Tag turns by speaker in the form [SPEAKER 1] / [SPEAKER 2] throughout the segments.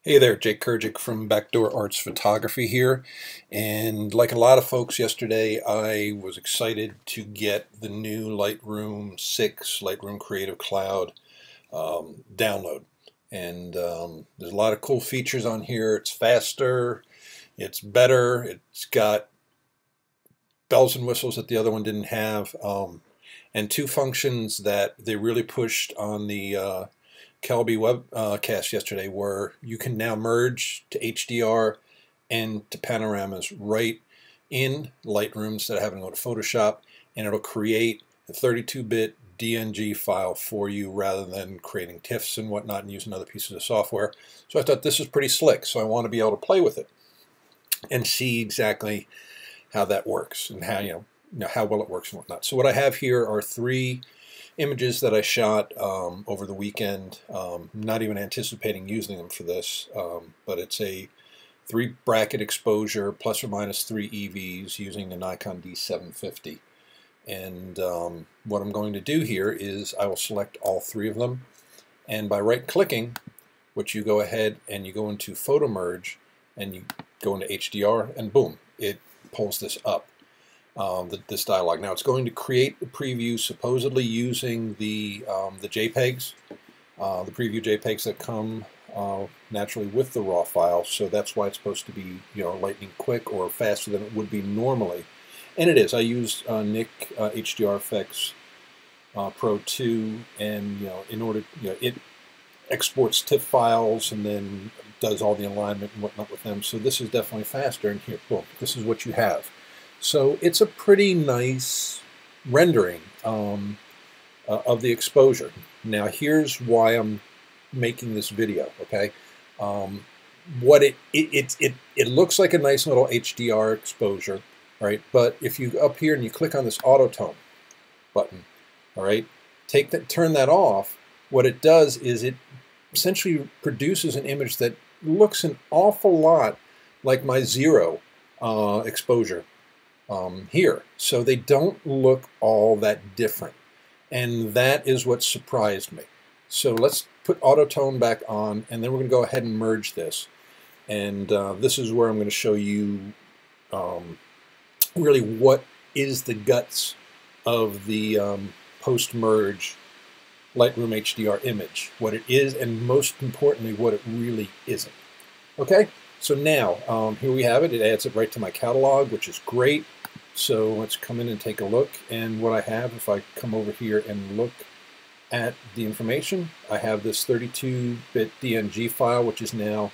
[SPEAKER 1] Hey there, Jake Kurdzic from Backdoor Arts Photography here, and like a lot of folks yesterday, I was excited to get the new Lightroom 6, Lightroom Creative Cloud download. And there's a lot of cool features on here. It's faster, it's better, it's got bells and whistles that the other one didn't have, and two functions that they really pushed on the Kelby webcast yesterday, where you can now merge to HDR and to panoramas right in Lightroom instead of having to go to Photoshop, and it'll create a 32-bit DNG file for you rather than creating TIFFs and whatnot and using other pieces of software. So I thought this is pretty slick, so I want to be able to play with it and see exactly how that works and how how well it works and whatnot. So what I have here are three images that I shot over the weekend, not even anticipating using them for this, but it's a 3 bracket exposure plus or minus 3 EVs using the Nikon D750. And what I'm going to do here is I will select all three of them, and by right clicking, which you go ahead and you go into Photo Merge and you go into HDR, and boom, it pulls this up. This dialog. Now it's going to create a preview supposedly using the JPEGs, the preview JPEGs that come naturally with the raw file. So that's why it's supposed to be lightning quick or faster than it would be normally, and it is. I use Nik HDR Effects Pro 2, and in order it exports TIFF files and then does all the alignment and whatnot with them. So this is definitely faster. And here, boom, this is what you have. So it's a pretty nice rendering of the exposure. Now here's why I'm making this video. Okay, what it looks like a nice little HDR exposure, right? But if you up here and you click on this auto tone button, all right, turn that off. What it does is it essentially produces an image that looks an awful lot like my zero exposure here. So they don't look all that different, and that is what surprised me. So let's put auto tone back on, and then we're going to go ahead and merge this, and this is where I'm going to show you really what is the guts of the post-merge Lightroom HDR image, what it is, and most importantly what it really isn't. Okay, so now here we have it. It adds it right to my catalog, which is great. So let's come in and take a look, and what I have, if I come over here and look at the information, I have this 32-bit DNG file, which is now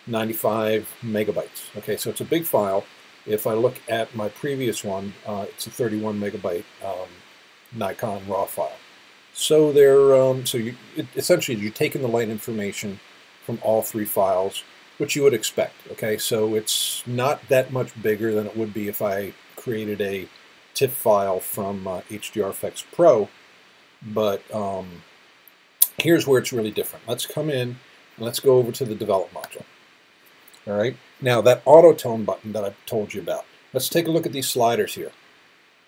[SPEAKER 1] 95 megabytes. Okay, so it's a big file. If I look at my previous one, it's a 31 megabyte Nikon RAW file. So essentially you're taking the light information from all three files, which you would expect. Okay, so it's not that much bigger than it would be if I created a TIFF file from HDR Effects Pro, but here's where it's really different. Let's come in and let's go over to the Develop module. All right, now that auto tone button that I told you about. Let's take a look at these sliders here.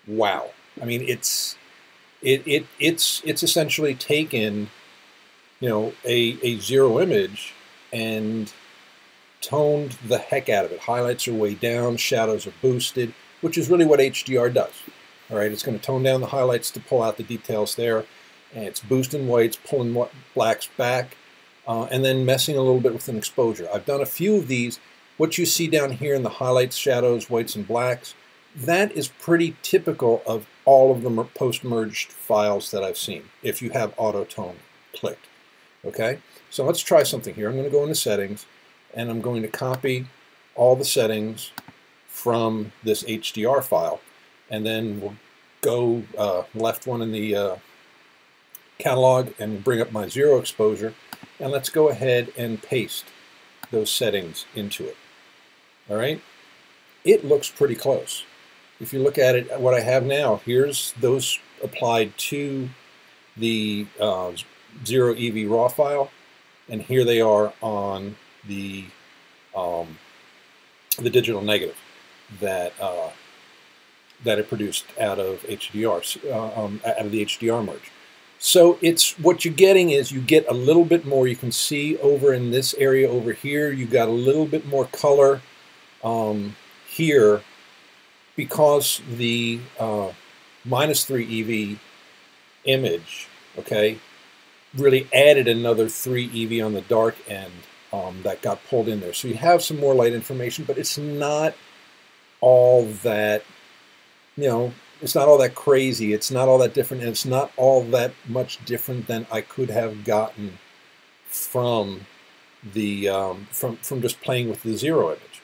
[SPEAKER 1] Wow, I mean it's essentially taken a zero image and toned the heck out of it. Highlights are way down, shadows are boosted, which is really what HDR does. All right, it's going to tone down the highlights to pull out the details there, and it's boosting whites, pulling blacks back, and then messing a little bit with an exposure. I've done a few of these. What you see down here in the highlights, shadows, whites, and blacks, that is pretty typical of all of the post-merged files that I've seen, if you have auto tone clicked. Okay, so let's try something here. I'm going to go into settings, and I'm going to copy all the settings from this HDR file, and then we'll go left one in the catalog and bring up my zero exposure, and let's go ahead and paste those settings into it. All right, it looks pretty close. If you look at it, what I have now, here's those applied to the zero EV raw file, and here they are on the digital negative that that it produced out of HDR, out of the HDR merge. So it's what you're getting is you get a little bit more. You can see over in this area over here, you got a little bit more color here because the -3 EV image, okay, really added another 3 EV on the dark end that got pulled in there. So you have some more light information, but it's not all that, it's not all that crazy. It's not all that different, and it's not all that much different than I could have gotten from the from just playing with the zero image.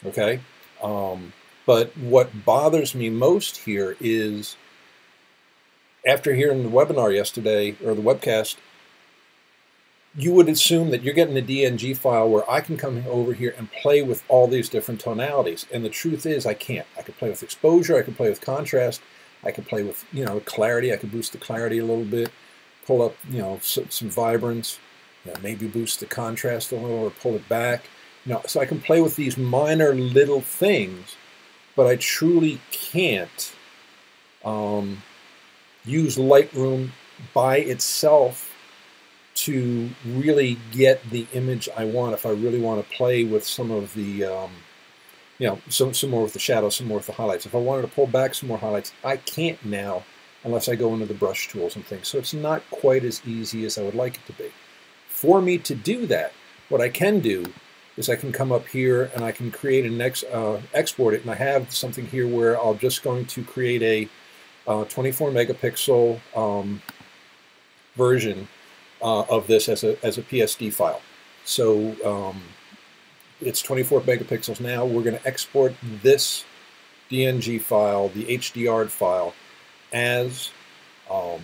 [SPEAKER 1] Okay, but what bothers me most here is after hearing the webinar yesterday or the webcast, you would assume that you're getting a DNG file where I can come over here and play with all these different tonalities. And the truth is I can't. I could play with exposure, I could play with contrast, I could play with, clarity. I could boost the clarity a little bit, pull up, some vibrance, maybe boost the contrast a little or pull it back. So I can play with these minor little things, but I truly can't use Lightroom by itself to really get the image I want. If I really want to play with some of the, some more with the shadows, some more with the highlights. If I wanted to pull back some more highlights, I can't now unless I go into the brush tools and things. So it's not quite as easy as I would like it to be. For me to do that, what I can do is I can come up here and I can create an export it, and I have something here where I'm just going to create a 24 megapixel version of this as a PSD file. So it's 24 megapixels now. We're going to export this DNG file, the HDR file, as a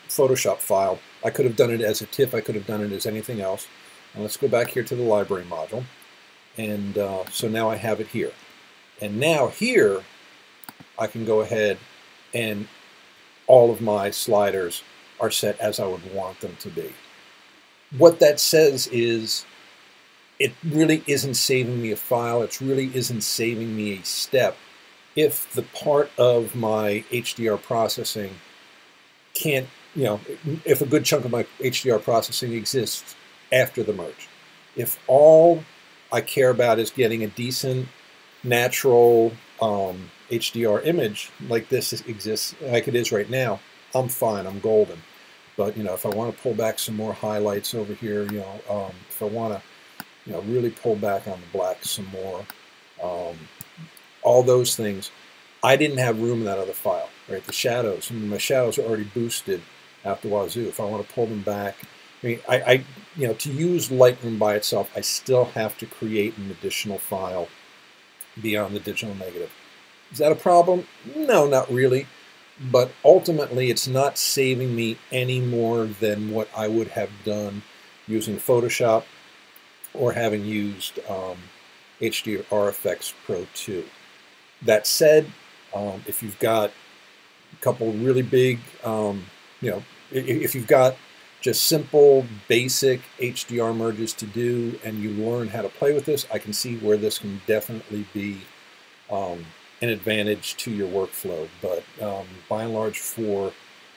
[SPEAKER 1] Photoshop file. I could have done it as a TIFF. I could have done it as anything else. And let's go back here to the library module. And so now I have it here. And now here, I can go ahead and all of my sliders are set as I would want them to be. What that says is it really isn't saving me a file. It really isn't saving me a step if the part of my HDR processing can't, if a good chunk of my HDR processing exists after the merge. If all I care about is getting a decent, natural HDR image like this exists, like it is right now, I'm fine, I'm golden. But if I want to pull back some more highlights over here, if I want to, really pull back on the black some more, all those things, I didn't have room in that other file, right? The shadows, my shadows are already boosted out the wazoo. If I want to pull them back, I to use Lightroom by itself, I still have to create an additional file beyond the digital negative. Is that a problem? No, not really. But ultimately, it's not saving me any more than what I would have done using Photoshop or having used HDR Effects Pro 2. That said, if you've got a couple really big, if you've got just simple, basic HDR merges to do and you learn how to play with this, I can see where this can definitely be an advantage to your workflow. But by and large, for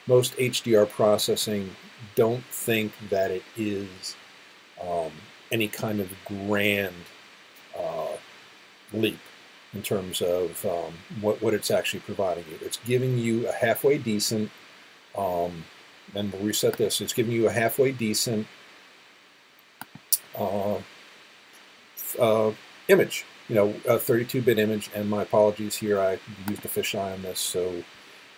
[SPEAKER 1] most HDR processing, don't think that it is any kind of grand leap in terms of what it's actually providing you. It's giving you a halfway decent, and we'll reset this, it's giving you a halfway decent image, a 32-bit image. And my apologies here, I used a fisheye on this, so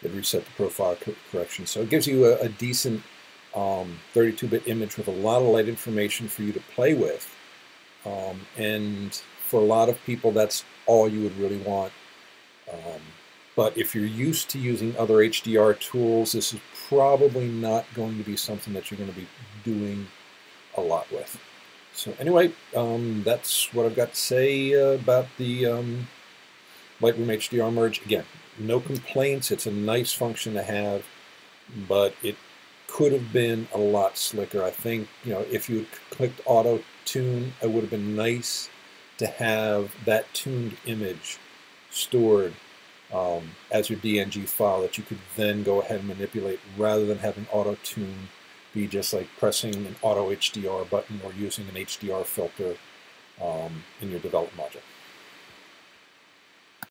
[SPEAKER 1] it reset the profile correction. So it gives you a decent 32-bit image with a lot of light information for you to play with. And for a lot of people, that's all you would really want. But if you're used to using other HDR tools, this is probably not going to be something that you're going to be doing a lot with. So anyway, that's what I've got to say about the Lightroom HDR Merge. Again, no complaints. It's a nice function to have, but it could have been a lot slicker. I think, if you had clicked Auto Tune, it would have been nice to have that tuned image stored as your DNG file that you could then go ahead and manipulate rather than having auto-tune be just like pressing an auto HDR button or using an HDR filter in your develop module.